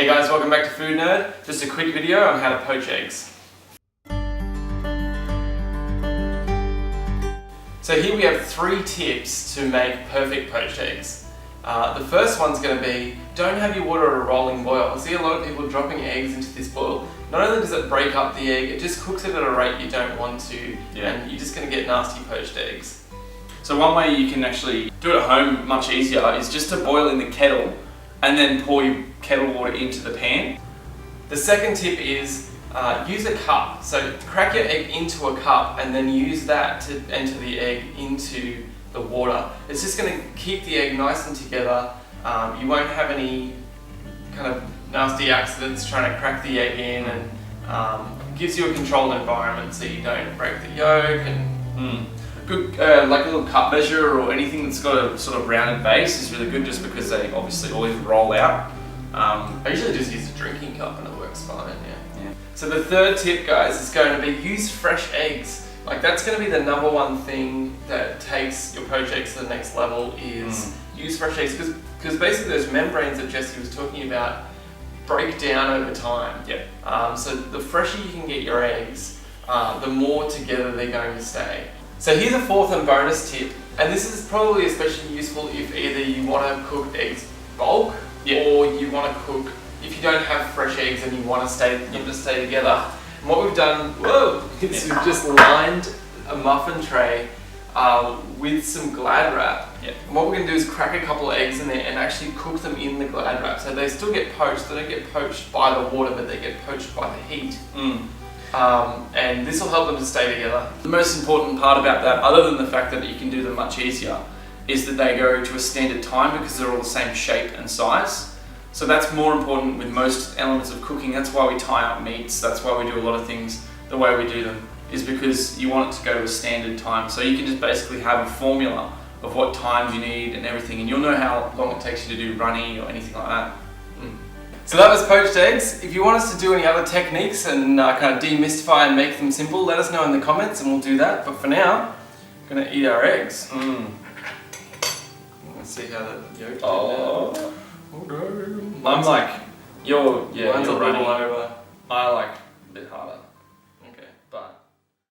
Hey guys, welcome back to Food Nerd. Just a quick video on how to poach eggs. So here we have 3 tips to make perfect poached eggs. The first one's going to be, don't have your water at a rolling boil. I see a lot of people dropping eggs into this boil. Not only does it break up the egg, it just cooks it at a rate you don't want to, and you're just going to get nasty poached eggs. So one way you can actually do it at home much easier is just to boil in the kettle and then pour your kettle water into the pan. The second tip is use a cup. So crack your egg into a cup and then use that to enter the egg into the water. It's just going to keep the egg nice and together. You won't have any kind of nasty accidents trying to crack the egg in, and gives you a controlled environment so you don't break the yolk. And good, like a little cup measure or anything that's got a sort of rounded base is really good, just because they obviously always roll out. I usually just use a drinking cup and it works fine. Yeah. So the third tip, guys, is going to be use fresh eggs. Like, that's going to be the number one thing that takes your poached eggs to the next level is use fresh eggs, because basically those membranes that Jesse was talking about break down over time. So the fresher you can get your eggs, the more together they're going to stay. So here's a fourth and bonus tip, and this is probably especially useful if either you want to cook eggs bulk or you want to cook, if you don't have fresh eggs and you want to stay together. And what we've done, is we've just lined a muffin tray with some Glad wrap. And what we're going to do is crack a couple of eggs in there and actually cook them in the Glad wrap. So they still get poached. They don't get poached by the water, but they get poached by the heat. And this will help them to stay together. The most important part about that, other than the fact that you can do them much easier, is that they go to a standard time because they're all the same shape and size. So that's more important with most elements of cooking. That's why we tie up meats. That's why we do a lot of things the way we do them, is because you want it to go to a standard time. So you can just basically have a formula of what times you need and everything, and you'll know how long it takes you to do runny or anything like that. So that was poached eggs. If you want us to do any other techniques and kind of demystify and make them simple, let us know in the comments and we'll do that. But for now, we're going to eat our eggs. Let's see how the yolk turned out. I'm like, Mine's a little over. I like a bit harder.